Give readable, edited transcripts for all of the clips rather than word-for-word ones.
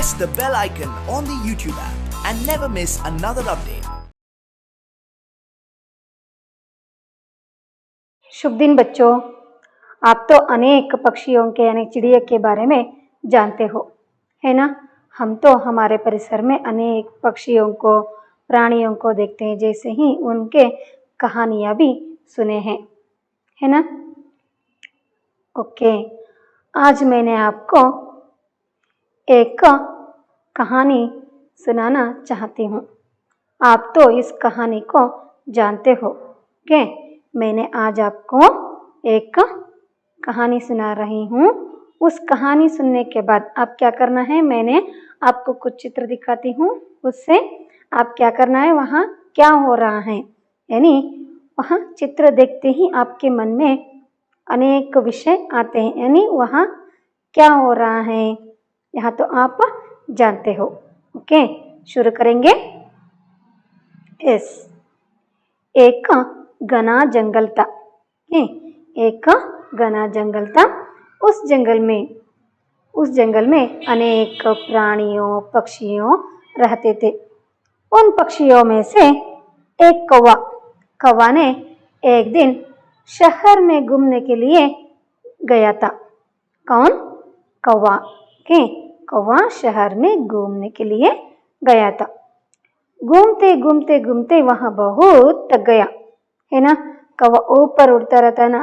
press the bell icon on the YouTube app and never miss another update. शुभ दिन बच्चों। आप तो अनेक पक्षियों के यानी चिड़िया के बारे में जानते हो, है ना। हम तो हमारे परिसर में अनेक पक्षियों को, प्राणियों को देखते हैं, जैसे ही उनके कहानियाँ भी सुने हैं, है ना। ओके, आज मैंने आपको एक कहानी सुनाना चाहती हूँ। आप तो इस कहानी को जानते हो कि मैंने आज आपको एक कहानी सुना रही हूँ। उस कहानी सुनने के बाद आप क्या करना है, मैंने आपको कुछ चित्र दिखाती हूँ, उससे आप क्या करना है, वहाँ क्या हो रहा है, यानी वहाँ चित्र देखते ही आपके मन में अनेक विषय आते हैं, यानी वहाँ क्या हो रहा है यहाँ तो आप जानते हो। ओके, शुरू करेंगे। एक घना जंगल था। एक घना जंगल था। उस जंगल में अनेक प्राणियों, पक्षियों रहते थे। उन पक्षियों में से एक कौवा ने एक दिन शहर में घूमने के लिए गया था। कौन? कौवा। कौवा शहर में घूमने के लिए गया था। घूमते वहां बहुत थक गया, है ना। कौवा ऊपर उड़ता रहता है ना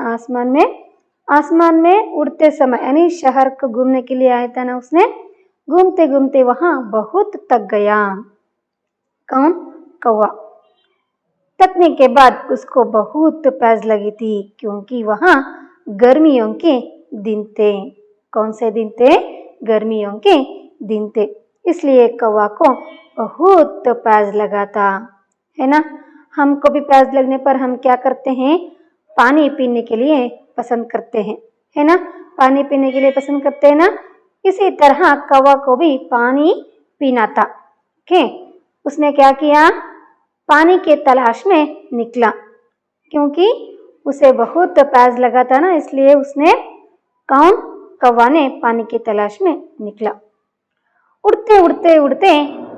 आसमान में उड़ते समय, यानी शहर को घूमने के लिए आया था ना, उसने घूमते वहां बहुत थक गया। कौन? कौवा। थकने के बाद उसको बहुत प्यास लगी थी, क्योंकि वहां गर्मियों के दिन थे। कौन से दिन थे? गर्मियों के दिन थे, इसलिए कौवा को बहुत प्यास लगा था, है ना। हमको भी प्यास लगने पर हम क्या करते हैं, पानी पीने के लिए पसंद करते हैं, है ना। पानी पीने के लिए पसंद करते हैं ना। इसी तरह कौवा को भी पानी पीना था। उसने क्या किया, पानी के तलाश में निकला, क्योंकि उसे बहुत प्यास लगा था ना, इसलिए उसने कौवा ने पानी की तलाश में निकला। उड़ते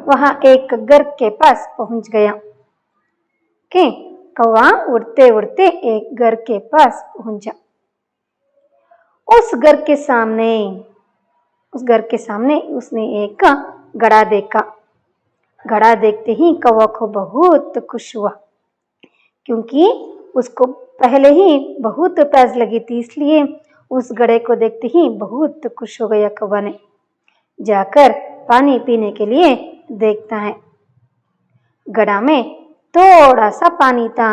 वहां एक घर के पास पहुंच गया। कौवा उड़ते एक घर के पास पहुंचा। उस घर के सामने उसने एक घड़ा देखा। घड़ा देखते ही कौवा को बहुत खुश हुआ, क्योंकि उसको पहले ही बहुत प्यास लगी थी, इसलिए उस घड़े को देखते ही बहुत खुश हो गया। कौवा ने जाकर पानी पीने के लिए देखता है। घड़ा में थोड़ा सा पानी था,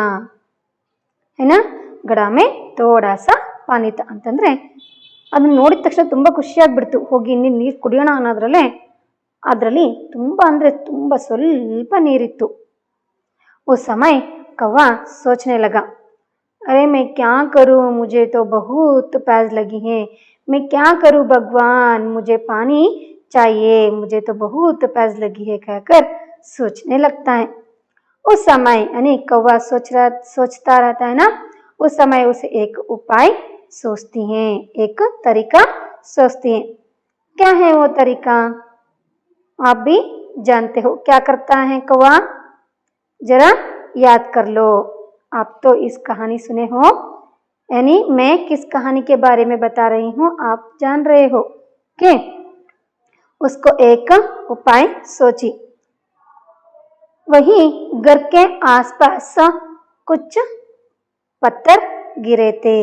है ना। घड़ा में थोड़ा सा ಪಾನಿ ಅಂತಂದ್ರೆ ಅದನ್ನ ನೋಡಿದ ತಕ್ಷಣ ತುಂಬಾ ಖುಷಿಯಾಗ್ಬಿಡ್ತು. ಹೋಗಿ ನೀರು ಕುಡಿಯೋಣ ಅನ್ನೋದ್ರಲ್ಲೇ ಅದರಲ್ಲಿ ತುಂಬಾ ಅಂದ್ರೆ ತುಂಬಾ ಸ್ವಲ್ಪ ನೀರಿತ್ತು. उस समय कौवा सोचने लगा, अरे मैं क्या करूं, मुझे तो बहुत प्यास लगी है, मैं क्या करूं भगवान, मुझे पानी चाहिए, मुझे तो बहुत प्यास लगी है, कहकर सोचने लगता है। उस समय यानी कौवा सोचता रहता है ना, उस समय उसे एक उपाय सोचती हैं, एक तरीका सोचती हैं। क्या है वो तरीका, आप भी जानते हो। क्या करता है कौवा, जरा याद कर लो। आप तो इस कहानी सुने हो, यानी मैं किस कहानी के बारे में बता रही हूँ आप जान रहे हो कि उसको एक उपाय सोची। वहीं घर के आसपास कुछ पत्थर गिरे थे,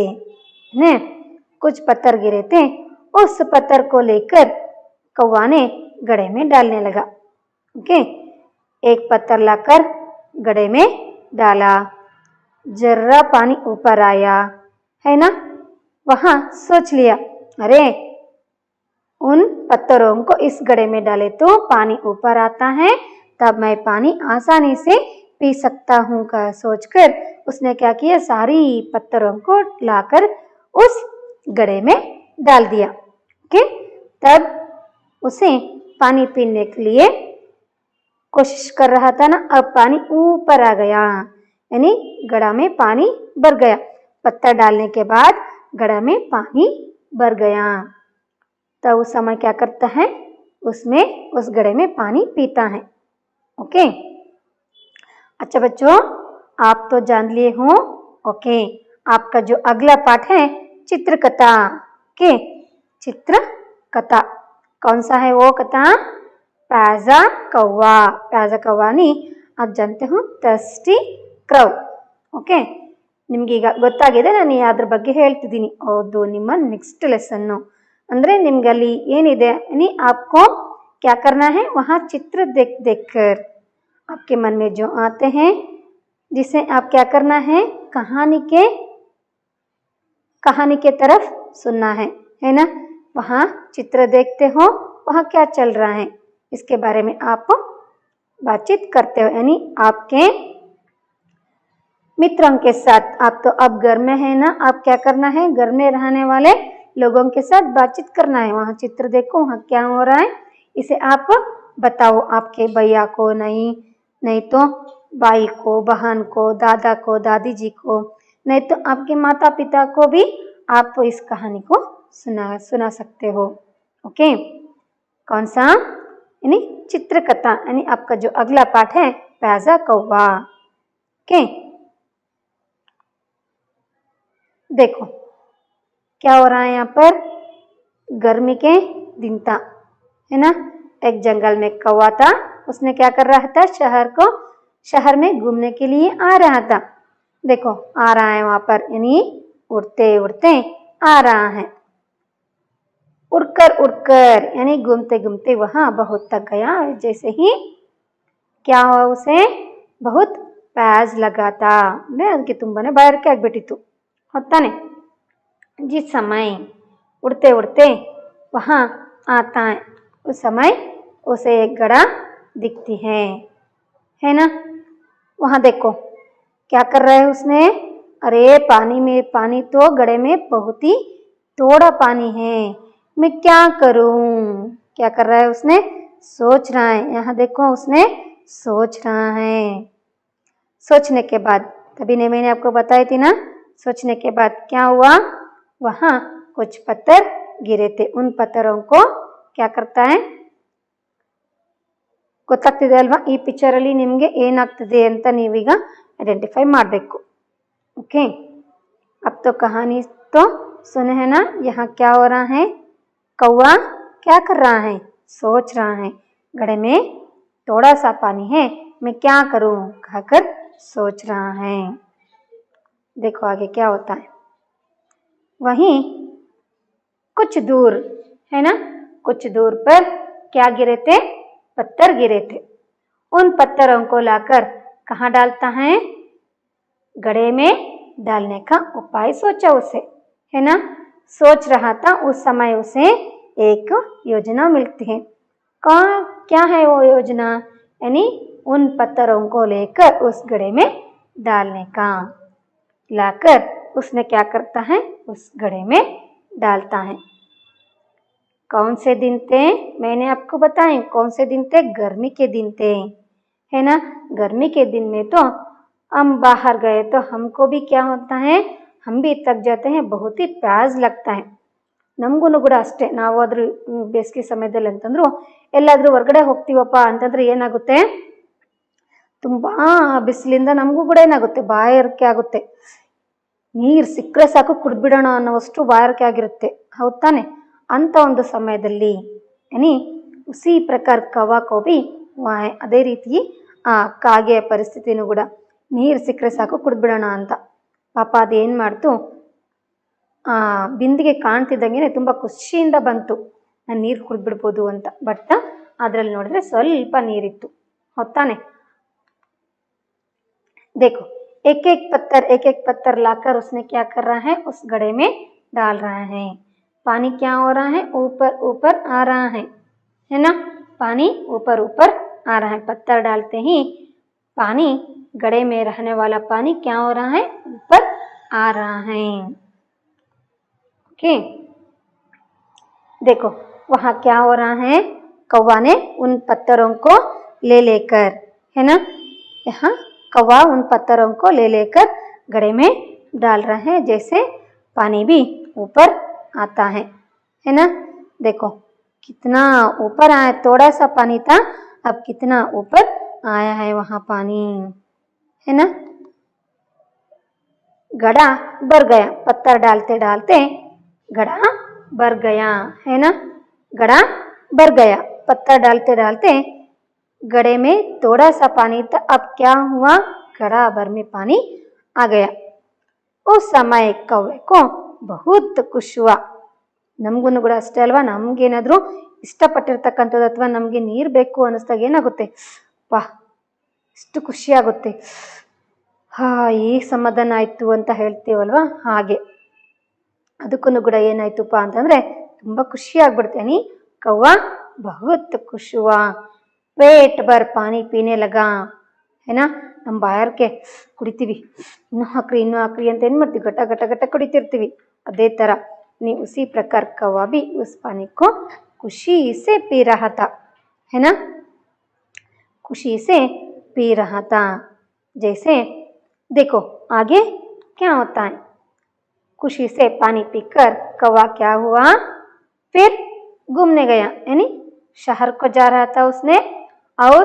ने कुछ पत्थर गिरे थे। उस पत्थर को लेकर कौवा ने घड़े में डालने लगा। ओके, एक पत्थर लाकर घड़े में डाला, जर्रा पानी ऊपर आया, है ना। वहां सोच लिया, अरे उन पत्थरों को इस घड़े में डाले तो पानी ऊपर आता है, तब मैं पानी आसानी से पी सकता हूँ का सोचकर उसने क्या किया, सारी पत्थरों को लाकर उस घड़े में डाल दिया। ओके, तब उसे पानी पीने के लिए कोशिश कर रहा था ना, अब पानी ऊपर आ गया, यानी घड़ा में पानी भर गया। पत्थर डालने के बाद घड़ा में पानी भर गया। तब उस समय क्या करता है, उसमें उस घड़े में पानी पीता है। ओके। अच्छा बच्चों, आप तो जान लिए हो। ओके, आपका जो अगला पाठ है चित्रकथा के चित्रकथा। कौन सा है वो कथा? प्याजा कौवा। प्याजा कौवा नहीं, आप जानते हो ಥರ್ಸ್ಟಿ ಕ್ರೌ। ಓಕೆ, ನಿಮ್ಗೆ ಈಗ ಗೊತ್ತಾಗಿದೆ, ನಾನು ಅದ್ರ ಬಗ್ಗೆ ಹೇಳ್ತಿದ್ದೀನಿ। ಅದು ನಿಮ್ಮ ನೆಕ್ಸ್ಟ್ ಲೆಸನ್ನು। ಅಂದರೆ ನಿಮ್ಗೆ ಅಲ್ಲಿ ಏನಿದೆ, आपको क्या करना है, वहाँ चित्र देख देख कर आपके मन में जो आते हैं, जिसे आप क्या करना है, कहानी के तरफ सुनना है ना। वहाँ चित्र देखते हो, वहाँ क्या चल रहा है इसके बारे में आप बातचीत करते हो, यानी आपके मित्रों के साथ। आप तो अब घर में है ना, आप क्या करना है, घर में रहने वाले लोगों के साथ बातचीत करना है। वहाँ चित्र देखो, वहाँ क्या हो रहा है इसे आप बताओ आपके भैया को, नहीं तो भाई को, बहन को, दादा को, दादी जी को, नहीं तो आपके माता पिता को भी आप इस कहानी को सुना सकते हो। ओके, कौन सा? यानी चित्रकथा, यानी आपका जो अगला पाठ है प्याजा कौवा। ओके, देखो क्या हो रहा है यहाँ पर। गर्मी के दिन था, है ना। एक जंगल में कौवा था, उसने क्या कर रहा था, शहर में घूमने के लिए आ रहा था। देखो आ रहा है वहां पर, यानी उड़ते उड़ते आ रहा है। उड़कर यानी घूमते घूमते वहां बहुत थक गया। जैसे ही क्या हुआ, उसे बहुत प्यास लगा था। ಅದಕ್ಕೆ ತುಂಬಾನೇ ಬಾಯಾರಿಕೆ ಆಗ್ಬಿಟ್ಟಿತ್ತು, ಹೊತ್ತಾನೆ। जिस समय उड़ते उड़ते वहां आता है, उस समय उसे एक घड़ा दिखती है ना। वहां देखो क्या कर रहा है उसने। अरे पानी तो घड़े में बहुत ही थोड़ा पानी है, मैं क्या करूं। क्या कर रहा है उसने, सोच रहा है। यहाँ देखो उसने सोच रहा है। सोचने के बाद, तभी ने मैंने आपको बताई थी ना, सोचने के बाद क्या हुआ, वहां कुछ पत्थर गिरे थे। उन पत्थरों को क्या करता है, ಗೊತ್ತಾಗ್ತಿದೆ ಅಲ್ವಾ, ಈ ಪಿಕ್ಚರ್ ಅಲ್ಲಿ ನಿಮಗೆ ಏನಾಗ್ತಿದೆ ಅಂತ ನೀವೀಗ ಐಡೆಂಟಿಫೈ ಮಾಡಬೇಕು। ओके, अब तो कहानी तो सुने है ना। यहाँ क्या हो रहा है, कौवा क्या कर रहा है, सोच रहा है। घड़े में थोड़ा सा पानी है, मैं क्या करूं कहकर सोच रहा है। देखो आगे क्या होता है। वहीं कुछ दूर, है ना, कुछ दूर पर क्या गिरे थे, पत्थर गिरे थे। उन पत्थरों को लाकर कहाँ डालता है, घड़े में डालने का उपाय सोचा उसे, है ना। सोच रहा था, उस समय उसे एक योजना मिलती है। क्या है वो योजना, यानी उन पत्थरों को लेकर उस घड़े में डालने का। लाकर उसने क्या करता है, उस घड़े में डालता है। कौन से दिन थे, मैंने आपको बताए कौन से दिन थे, गर्मी के दिन थे, है ना। गर्मी के दिन में तो हम बाहर गए तो हमको भी क्या होता है, हम भी थक जाते हैं, बहुत ही प्यास लगता है। ನಮಗೂ ಕೂಡ ಅಷ್ಟೇ, ನಾವು ಅದ್ರ ಬೇಸಿಗೆ ಸಮಯದಲ್ಲಿ ಅಂತಂದ್ರು ಎಲ್ಲಾದ್ರೂ ಹೊರಗಡೆ ಹೋಗ್ತೀವಪ್ಪ ಅಂತಂದ್ರೆ ಏನಾಗುತ್ತೆ, ತುಂಬಾ ಬಿಸಿಲಿಂದ ನಮಗೂ ಕೂಡ ಏನಾಗುತ್ತೆ, ಬಾಯಾರಿಕೆ ಆಗುತ್ತೆ। ನೀರು ಸಿಕ್ಕರೆ ಸಾಕು ಕುಡಿದ್ಬಿಡೋಣ ಅನ್ನೋಷ್ಟು ಬಾಯಾರಿಕೆ ಆಗಿರುತ್ತೆ, ಹೌದು ತಾನೆ। ಅಂತ ಒಂದು ಸಮಯದಲ್ಲಿ यानी उसी प्रकार कौवा को भी वहाँ है, ಅದೇ ರೀತಿ ಆ ಕಾಗೆಯ ಪರಿಸ್ಥಿತಿನೂ ಕೂಡ ನೀರು ಸಿಕ್ಕರೆ ಸಾಕು ಕುಡಿದ್ಬಿಡೋಣ ಅಂತ। ಪಾಪ ಅದೇನು ಮಾಡ್ತು, ಬಿಂದಿಗೆ ಕಾಣ್ತಿದ್ದಂಗೆ ತುಂಬ ಖುಷಿಯಿಂದ ಬಂತು, ನಾನು ನೀರು ಕುಡಿದ್ಬಿಡ್ಬೋದು ಅಂತ। ಬಟ್ ಅದರಲ್ಲಿ ನೋಡಿದ್ರೆ ಸ್ವಲ್ಪ ನೀರಿತ್ತು, ಹೊತ್ತಾನೆ। देखो एक एक पत्थर लाकर उसने क्या कर रहा है, उस घड़े में डाल रहा है। पानी क्या हो रहा है, ऊपर ऊपर आ रहा है ना। पानी ऊपर ऊपर आ रहा है, पत्थर डालते ही पानी, घड़े में रहने वाला पानी क्या हो रहा है, ऊपर आ रहा है। ओके, देखो वहां क्या हो रहा है, कौवा ने उन पत्थरों को ले लेकर, है ना, यहाँ कौवा उन पत्थरों को ले लेकर घड़े में डाल रहा है, जैसे पानी भी ऊपर आता है ना। देखो कितना ऊपर आया, थोड़ा सा पानी था, अब कितना ऊपर आया है वहां पानी, है ना। घड़ा भर गया, पत्थर डालते डालते घड़ा भर गया, है ना। घड़ा भर गया, पत्थर डालते डालते घड़े में थोड़ा सा पानी था, अब क्या हुआ, घड़ा भर में पानी आ गया। उस समय कौवे को बहुत ಖುಷಿ हुआ। ನಮಗೂ ಕೂಡ ಅಷ್ಟೇ ಅಲ್ವಾ, ನಮ್ಗೇನಾದ್ರೂ ಇಷ್ಟಪಟ್ಟಿರ್ತಕ್ಕಂಥದ್ದು ಅಥವಾ ನಮಗೆ ನೀರು ಬೇಕು ಅನ್ನಿಸ್ದಾಗ ಏನಾಗುತ್ತೆ, ವಾ ಇಷ್ಟು ಖುಷಿ ಆಗುತ್ತೆ, ಈಗ ಸಮಾಧಾನ ಆಯ್ತು ಅಂತ ಹೇಳ್ತೀವಲ್ವಾ, ಹಾಗೆ ಅದಕ್ಕೂ ಕೂಡ ಏನಾಯ್ತುಪ್ಪ ಅಂತಂದ್ರೆ ತುಂಬಾ ಖುಷಿ ಆಗ್ಬಿಡ್ತೆ। ನೀ ಕವ್ವ ಬಹುತ್ ಖುಷಿ ಹುआ, ಪೇಟ್ ಭರ್ ಪಾನಿ ಪೀನೆ ಲಗಾ, ಏನಾ। ನಮ್ಮ ಬಾಯಾರಿಕೆ ಕುಡಿತೀವಿ, ಇನ್ನೂ ಹಾಕ್ರಿ ಅಂತ ಏನ್ ಮಾಡ್ತೀವಿ, ಗಟ ಗಟ ಗಟ ಕುಡಿತಿರ್ತೀವಿ, ಅದೇ ತರ नहीं उसी प्रकार कौवा भी उस पानी को खुशी से पी रहा था, है ना, खुशी से पी रहा था। जैसे देखो आगे क्या होता है, खुशी से पानी पीकर कौवा क्या हुआ, फिर घूमने गया, यानी शहर को जा रहा था उसने, और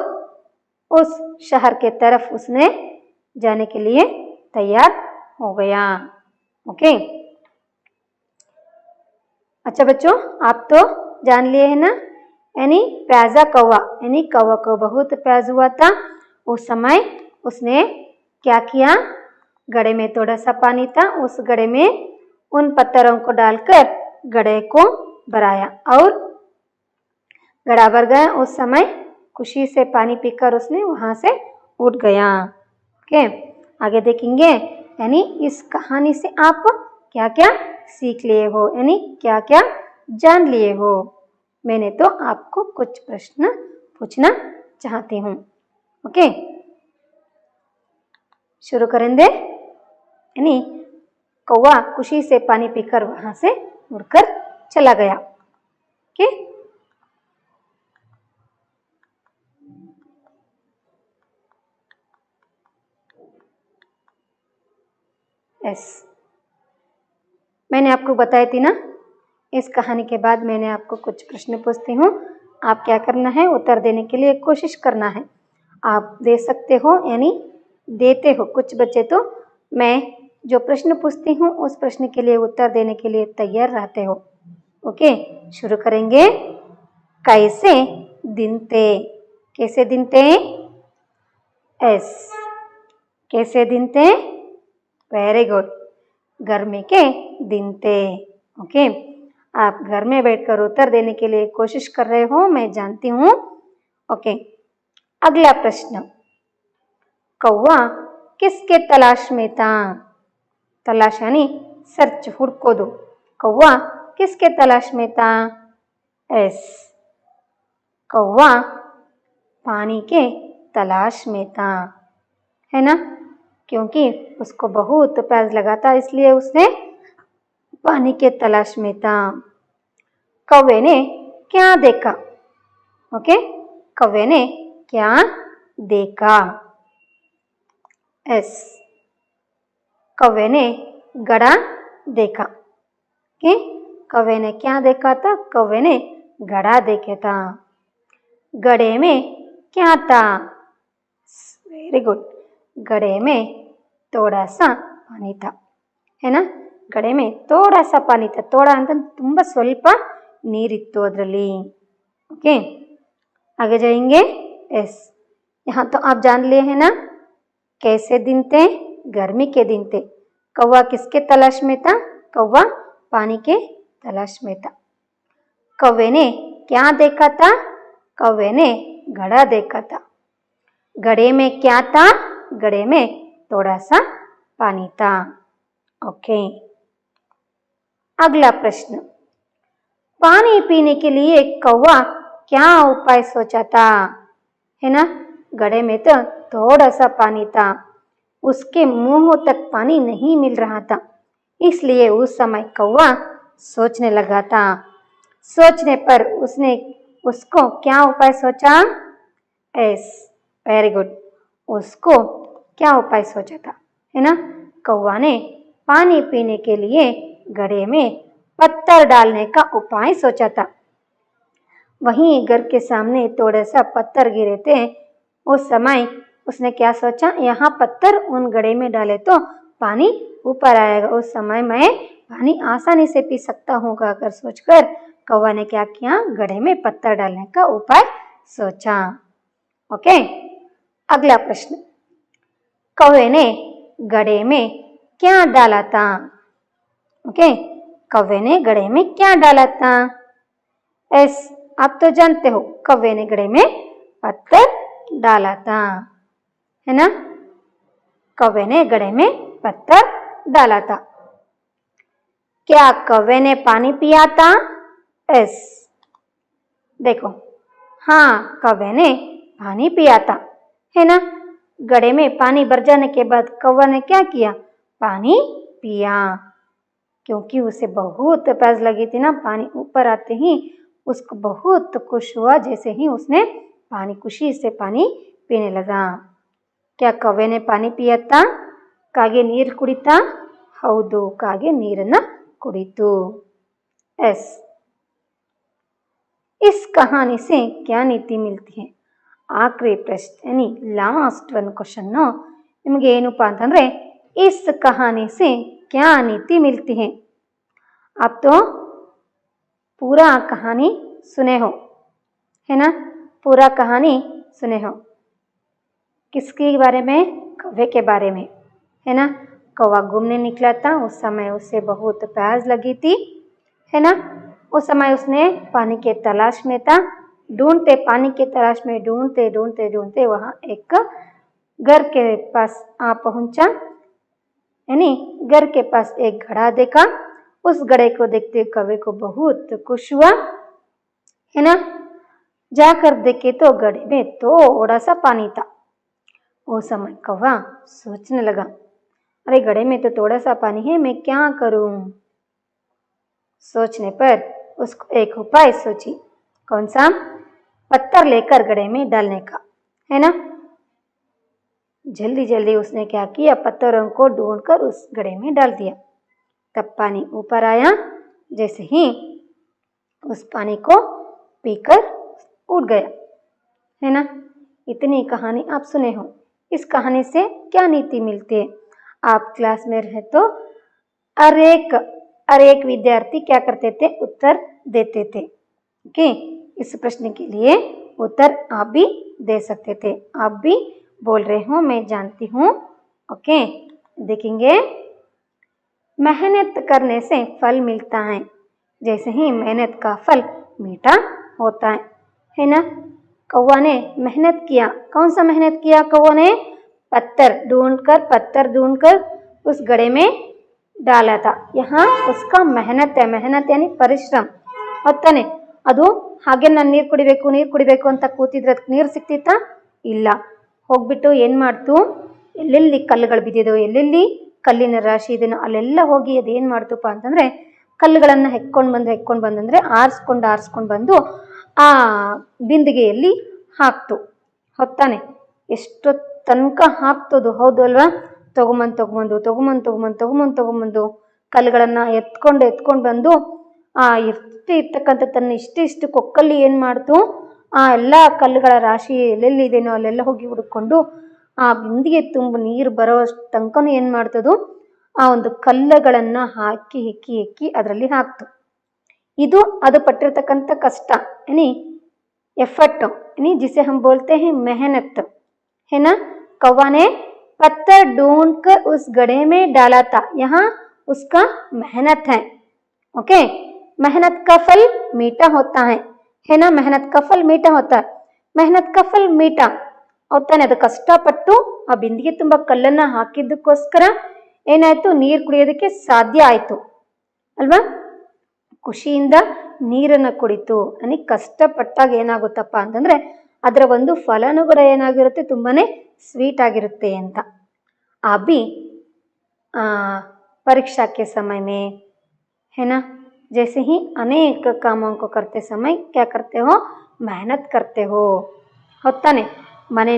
उस शहर के तरफ उसने जाने के लिए तैयार हो गया। ओके, अच्छा बच्चों, आप तो जान लिए है ना, यानी प्याजा कौवा, यानी कौवा को बहुत प्याज हुआ था। उस समय उसने क्या किया, घड़े में थोड़ा सा पानी था, उस घड़े में उन पत्थरों को डालकर घड़े को भराया और घड़ा भर गया। उस समय खुशी से पानी पीकर उसने वहां से उठ गया। ओके, आगे देखेंगे, यानी इस कहानी से आप क्या क्या सीख लिए हो, यानी क्या क्या जान लिए हो। मैंने तो आपको कुछ प्रश्न पूछना चाहती हूँ। ओके, शुरू करेंगे। यानी कौवा खुशी से पानी पीकर वहां से उड़कर चला गया। ओके, यस, मैंने आपको बताई थी ना, इस कहानी के बाद मैंने आपको कुछ प्रश्न पूछती हूँ, आप क्या करना है, उत्तर देने के लिए कोशिश करना है। आप दे सकते हो, यानी देते हो, कुछ बच्चे तो मैं जो प्रश्न पूछती हूँ उस प्रश्न के लिए उत्तर देने के लिए तैयार रहते हो। ओके, शुरू करेंगे। कैसे दिन थे, कैसे दिन थे, एस, कैसे दिन थे, वेरी गुड, गर्मी के दिन थे। ओके, आप घर में बैठकर उत्तर देने के लिए कोशिश कर रहे हो, मैं जानती हूँ। ओके, अगला प्रश्न, कौवा किसके तलाश में था, तलाश यानी सर्च, हुड़कोदो, कौवा किसके तलाश में था, एस, कौवा पानी के तलाश में था, है ना, क्योंकि उसको बहुत प्यास लगा था, इसलिए उसने पानी के तलाश में था। कौवे ने क्या देखा, ओके, कौवे ने क्या देखा, एस, कौवे ने घड़ा देखा। ओके, कौवे ने क्या देखा था, कौवे ने घड़ा देखा था। घड़े में क्या था, वेरी गुड, घड़े में थोड़ा सा पानी था, है ना, घड़े में थोड़ा सा पानी था, थोड़ा ಅಂತ ತುಂಬಾ ಸ್ವಲ್ಪ ನೀರಿತ್ತು ಅದರಲ್ಲಿ। ओके, आगे जाएंगे। यस, यहाँ तो आप जान लिए हैं ना, कैसे दिन थे, गर्मी के दिन थे। कौवा किसके तलाश में था, कौवा पानी के तलाश में था। कौवे ने क्या देखा था, कौवे ने घड़ा देखा था। घड़े में क्या था, घड़े में थोड़ा सा पानी था। ओके, अगला प्रश्न, पानी पीने के लिए कौवा क्या उपाय सोचा था, है ना, घड़े में तो थोड़ा सा पानी था, उसके मुंह तक पानी नहीं मिल रहा था, इसलिए उस समय कौवा सोचने लगा था। सोचने पर उसने उसको क्या उपाय सोचा, एस, वेरी गुड, उसको क्या उपाय सोचा था, है ना, कौवा ने पानी पीने के लिए घड़े में पत्थर डालने का उपाय सोचा था। वहीं घर के सामने थोड़ा सा पत्थर गिरे थे। उस समय उसने क्या सोचा, यहाँ पत्थर उन घड़े में डाले तो पानी ऊपर आएगा, उस समय मैं पानी आसानी से पी सकता हूँ कर सोचकर कौवा ने क्या किया, घड़े में पत्थर डालने का उपाय सोचा। ओके, अगला प्रश्न, कौवे ने घड़े में क्या डाला था? ओके, कौवे ने घड़े में क्या डाला था? एस, आप तो जानते हो कौवे ने घड़े में पत्थर डाला था, है ना। कौवे ने घड़े में पत्थर डाला था। क्या कौवे ने पानी पिया था? एस, देखो, हाँ कौवे ने पानी पिया था, है ना। घड़े में पानी भर जाने के बाद कौवा ने क्या किया, पानी पिया, क्योंकि उसे बहुत प्यास लगी थी ना। पानी ऊपर आते ही उसको बहुत खुश हुआ, जैसे ही उसने पानी खुशी से पानी पीने लगा। क्या कौवे ने पानी पिया था? ಕಾಗೆ ನೀರು ಕುಡಿತಾ? ಹೌದು, ಕಾಗೆ ನೀರನ್ನ ಕುಡಿತು। एस, इस कहानी से क्या नीति मिलती है? आखिरी प्रश्न यानी लास्ट वन क्वेश्चन निಮಗೆ ಏನಪ್ಪಾ ಅಂತಂದ್ರೆ इस कहानी से क्या नीति मिलती है? आप तो पूरा कहानी सुने हो, है ना। पूरा कहानी सुने हो, किसके बारे में? कौवे के बारे में, है ना। कौवा घूमने निकला था, उस समय उसे बहुत प्यास लगी थी, है ना। उस समय उसने पानी के तलाश में था, ढूंढते पानी के तलाश में ढूंढते ढूंढते ढूंढते वहाँ एक घर के पास आ पहुंचा, यानी घर के पास एक घड़ा देखा। उस घड़े को देखते कौवे को बहुत खुश हुआ, है ना। जाकर देखे तो घड़े में थोड़ा सा पानी था। उस समय कौवा सोचने लगा, अरे घड़े में तो थोड़ा सा पानी है, मैं क्या करूं? सोचने पर उसको एक उपाय सोची। कौन सा? पत्थर लेकर घड़े में डालने का, है ना। जल्दी जल्दी उसने क्या किया, पत्थरों को ढूंढकर उस घड़े में डाल दिया। तब पानी ऊपर आया, जैसे ही उस पानी को पीकर उड़ गया, है ना। इतनी कहानी आप सुने हो। इस कहानी से क्या नीति मिलती है? आप क्लास में रहे तो हर एक विद्यार्थी क्या करते थे, उत्तर देते थे। ओके, इस प्रश्न के लिए उत्तर आप भी दे सकते थे। आप भी बोल रहे हो, मैं जानती हूँ। ओके, देखेंगे, मेहनत करने से फल मिलता है, जैसे ही मेहनत का फल मीठा होता है ना। कौवा ने मेहनत किया। कौन सा मेहनत किया कौवा ने? पत्थर ढूंढकर उस घड़े में डाला था। यहाँ उसका मेहनत है, मेहनत यानी ಪರಿಶ್ರಮ ಹೊತ್ತಾನೆ। ಅದು ಹಾಗೆ ನಾನು ನೀರು ಕುಡಿಬೇಕು ಅಂತ ಕೂತಿದ್ರೆ ಅದಕ್ಕೆ ನೀರು ಸಿಕ್ತಿತ್ತಾ? ಇಲ್ಲ, ಹೋಗ್ಬಿಟ್ಟು ಏನು ಮಾಡ್ತು, ಎಲ್ಲೆಲ್ಲಿ ಕಲ್ಲುಗಳು ಬಿದ್ದಿದೋ, ಎಲ್ಲೆಲ್ಲಿ ಕಲ್ಲಿನ ರಾಶಿ ಇದನ್ನು ಅಲ್ಲೆಲ್ಲ ಹೋಗಿ ಅದೇನು ಮಾಡ್ತಪ್ಪ ಅಂತಂದರೆ ಕಲ್ಲುಗಳನ್ನು ಹೆಕ್ಕೊಂಡು ಬಂದಂದರೆ ಆರಿಸ್ಕೊಂಡು ಬಂದು ಆ ಬಿಂದಿಗೆಯಲ್ಲಿ ಹಾಕ್ತು, ಹೊತ್ತಾನೆ। ಎಷ್ಟೊತ್ತು ತನಕ ಹಾಕ್ತದು, ಹೌದು ಅಲ್ವಾ? ತಗೊಂಬಂದು ಕಲ್ಲುಗಳನ್ನು ಎತ್ಕೊಂಡು ಬಂದು ಇರ್ತಕ್ಕಂಥ ತನ್ನ ಇಷ್ಟು ಕೊಕ್ಕಲ್ಲಿ ಏನು ಮಾಡ್ತು, ಆ ಎಲ್ಲ ಕಲ್ಲುಗಳ ರಾಶಿ ಎಲ್ಲೆಲ್ಲಿ ಇದೆನೋ ಅಲ್ಲೆಲ್ಲ ಹೋಗಿ ಹುಡುಕೊಂಡು ಆ ಬಿಂದಿಗೆ ತುಂಬ ನೀರು ಬರೋ ತನಕನೂ ಏನು ಮಾಡ್ತದು, ಆ ಒಂದು ಕಲ್ಲುಗಳನ್ನು ಹೆಕ್ಕಿ ಅದರಲ್ಲಿ ಹಾಕ್ತು। ಇದು ಅದು ಪಟ್ಟಿರ್ತಕ್ಕಂಥ ಕಷ್ಟ, यानी एफर्ट, यानी जिसे हम बोलते हैं मेहनत, है ना। कौवा ने पत्थर ढूंढकर उस घड़े में डाला था, यहाँ उसका मेहनत है। ओके, मेहनत का फल मीठा होता है ना। मेहनत का फल मीठा होता है, मेहनत का फल मीठा होता है। ಅದು ಕಷ್ಟಪಟ್ಟು ಆ ಬಿಂದಿಗೆ ತುಂಬ ಕಲ್ಲನ್ನು ಹಾಕಿದ್ದಕ್ಕೋಸ್ಕರ ಏನಾಯ್ತು, ನೀರು ಕುಡಿಯೋದಕ್ಕೆ ಸಾಧ್ಯ ಆಯಿತು ಅಲ್ವಾ। ಖುಷಿಯಿಂದ ನೀರನ್ನು ಕುಡಿತು। ನನಗೆ ಕಷ್ಟಪಟ್ಟಾಗ ಏನಾಗುತ್ತಪ್ಪ ಅಂತಂದರೆ ಅದರ ಒಂದು ಫಲನೂ ಕೂಡ ಏನಾಗಿರುತ್ತೆ, ತುಂಬಾ ಸ್ವೀಟ್ ಆಗಿರುತ್ತೆ ಅಂತ। अभी परीक्षा के समय में, है ना, जैसे ही अनेक कामों को करते समय क्या करते हो, मेहनत करते हो, ಹೊತ್ತಾನೆ। ಮನೆ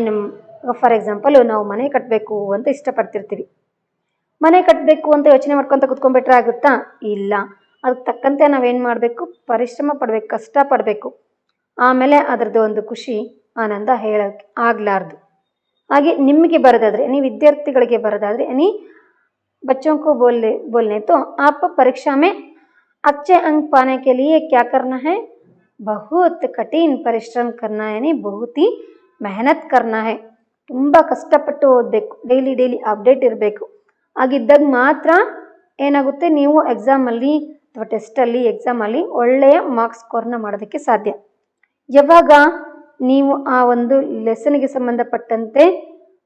ಫಾರ್ ಎಕ್ಸಾಂಪಲ್ ನಾವು ಮನೆ ಕಟ್ಟಬೇಕು ಅಂತ ಇಷ್ಟಪಡ್ತಿರ್ತೀವಿ। ಮನೆ ಕಟ್ಟಬೇಕು ಅಂತ ಯೋಚನೆ ಮಾಡ್ಕೊತ ಕುತ್ಕೊಂಡ್ಬಿಟ್ರೆ ಆಗುತ್ತಾ? ಇಲ್ಲ, ಅದಕ್ಕೆ ತಕ್ಕಂತೆ ನಾವೇನು ಮಾಡಬೇಕು, ಪರಿಶ್ರಮ ಪಡಬೇಕು, ಕಷ್ಟಪಡಬೇಕು। ಆಮೇಲೆ ಅದರದ್ದು ಒಂದು ಖುಷಿ ಆನಂದ ಹೇಳಕ್ಕೆ ಆಗಲಾರ್ದು. ಹಾಗೆ ನಿಮಗೆ ಬರೋದಾದರೆ ವಿದ್ಯಾರ್ಥಿಗಳಿಗೆ ಬರೋದಾದರೆ बच्चों को बोलने तो आप परीक्षा में अच्छे अंक पाने के लिए क्या करना है, बहुत कठिन परिश्रम करना है, बहुत ही मेहनत करना है. ತುಂಬ ಕಷ್ಟಪಟ್ಟು ಓದಬೇಕು, ಡೈಲಿ ಅಪ್ಡೇಟ್ ಇರಬೇಕು. ಹಾಗಿದ್ದಾಗ ಮಾತ್ರ ಏನಾಗುತ್ತೆ, ನೀವು ಎಕ್ಸಾಮಲ್ಲಿ ಅಥವಾ ಟೆಸ್ಟಲ್ಲಿ ಎಕ್ಸಾಮಲ್ಲಿ ಒಳ್ಳೆಯ ಮಾರ್ಕ್ಸ್ ಸ್ಕೋರ್ನ ಮಾಡೋದಕ್ಕೆ ಸಾಧ್ಯ. ಯಾವಾಗ ನೀವು ಆ ಒಂದು ಲೆಸನ್ಗೆ ಸಂಬಂಧಪಟ್ಟಂತೆ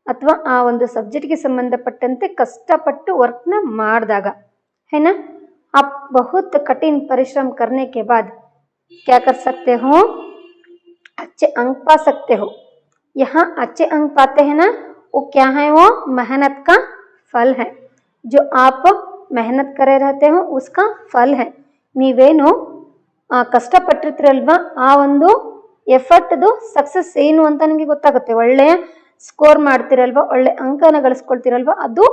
ಅಥವಾ ಆ ಒಂದು ಸಬ್ಜೆಕ್ಟ್ಗೆ ಸಂಬಂಧಪಟ್ಟಂತೆ ಕಷ್ಟಪಟ್ಟು ವರ್ಕ್ನ ಮಾಡಿದಾಗ है ना, आप बहुत कठिन परिश्रम करने के बाद क्या कर सकते हो, अच्छे अंक पा सकते हो. यहाँ अच्छे अंक पाते हैं ना, वो क्या है, वो मेहनत का फल है. जो आप मेहनत करे रहते हो उसका फल है. ನೀವೇನು ಕಷ್ಟಪಟ್ಟಿರ್ತೀರಲ್ವಾ ಆ ಒಂದು ಎಫರ್ಟ್ದು ಸಕ್ಸಸ್ ಏನು ಅಂತ ನಿಮಗೆ ಗೊತ್ತಾಗುತ್ತೆ. ಒಳ್ಳೆಯ ಸ್ಕೋರ್ ಮಾಡ್ತಿರಲ್ವ, ಒಳ್ಳೆ ಅಂಕನ ಗಳಿಸ್ಕೊಳ್ತಿರಲ್ವ, ಅದು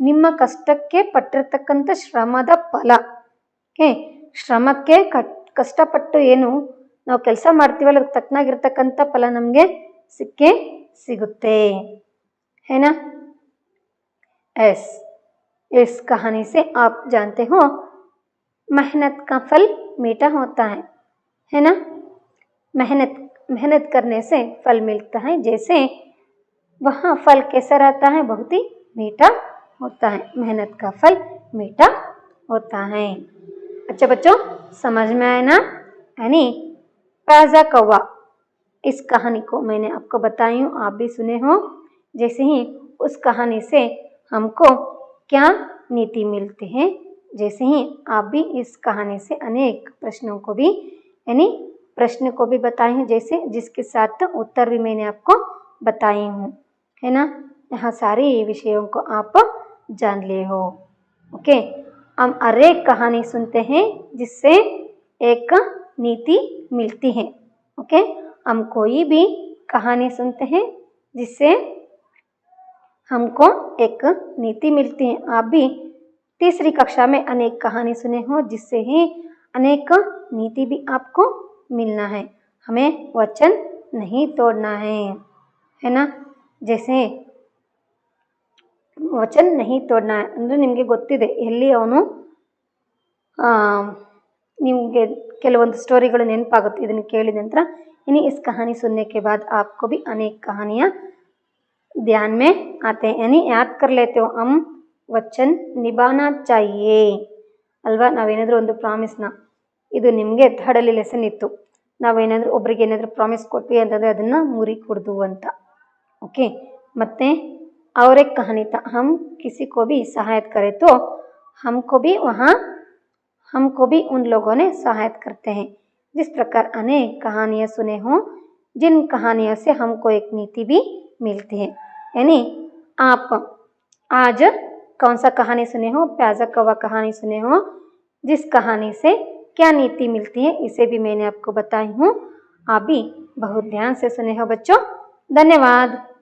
ನಿಮ್ಮ ಕಷ್ಟಕ್ಕೆ ಪಟ್ಟಿರ್ತಕ್ಕಂಥ ಶ್ರಮದ ಫಲ. ಓಕೆ, ಶ್ರಮಕ್ಕೆ ಕಷ್ಟಪಟ್ಟು ಏನು ನಾವು ಕೆಲಸ ಮಾಡ್ತೀವಲ್ಲ ಅದಕ್ಕೆ ತಕ್ಕನಾಗಿರ್ತಕ್ಕಂಥ ಫಲ ನಮಗೆ ಸಿಕ್ಕೇ ಸಿಗುತ್ತೆ. है ना. इस कहानी से आप जानते हो मेहनत का फल मीठा होता है ना. मेहनत करने से फल मिलता है, जैसे वहाँ फल कैसा रहता है, बहुत ही मीठा होता है. मेहनत का फल मीठा होता है. अच्छा बच्चों, समझ में आया ना. यानी पैजा कौवा, इस कहानी को मैंने आपको बताई हूँ, आप भी सुने हो. जैसे ही उस कहानी से हमको क्या नीति मिलती है, जैसे ही आप भी इस कहानी से अनेक प्रश्नों को भी प्रश्न को भी बताई हूँ, जैसे जिसके साथ उत्तर भी मैंने आपको बताई हूँ, है ना. यहाँ सारी विषयों को आप जान लिए हो. ओके, हम हर एक कहानी सुनते हैं जिससे एक नीति मिलती है. ओके, हम कोई भी कहानी सुनते हैं जिससे हमको एक नीति मिलती है. आप भी तीसरी कक्षा में अनेक कहानी सुने हो जिससे ही अनेक नीति भी आपको मिलना है. हमें वचन नहीं तोड़ना है ना. जैसे वचन नहीं तोड़ना है ಅಂದರೆ ನಿಮಗೆ ಗೊತ್ತಿದೆ, ಎಲ್ಲಿ ಅವನು ನಿಮಗೆ ಕೆಲವೊಂದು ಸ್ಟೋರಿಗಳು ನೆನಪಾಗುತ್ತೆ ಇದನ್ನು ಕೇಳಿದ ನಂತರ. इस कहानी सुनने के बाद आपको भी अनेक कहानियाँ ध्यान में आते हैं, याद कर लेते हो. हम वचन निभाना चाहिए ಅಲ್ವಾ. ನಾವೇನಾದರೂ ಒಂದು ಪ್ರಾಮಿಸ್ನ, ಇದು ನಿಮಗೆ ಥರ್ಡಲ್ಲಿ ಲೆಸನ್ ಇತ್ತು, ನಾವೇನಾದರೂ ಒಬ್ರಿಗೆ ಏನಾದರೂ ಪ್ರಾಮಿಸ್ ಕೊಟ್ವಿ ಅಂತಂದರೆ ಅದನ್ನು ಮುರಿಕೂಡ್ದು ಅಂತ. ओके, ಮತ್ತೆ और एक कहानी था, हम किसी को भी सहायता करें तो हमको भी उन लोगों ने सहायता करते हैं. जिस प्रकार अनेक कहानियाँ सुने हों, जिन कहानियों से हमको एक नीति भी मिलती है. यानी आप आज कौन सा कहानी सुने हो, प्याजा कौवा कहानी सुने हो, जिस कहानी से क्या नीति मिलती है इसे भी मैंने आपको बताई हूँ. आप भी बहुत ध्यान से सुने हो बच्चों. धन्यवाद.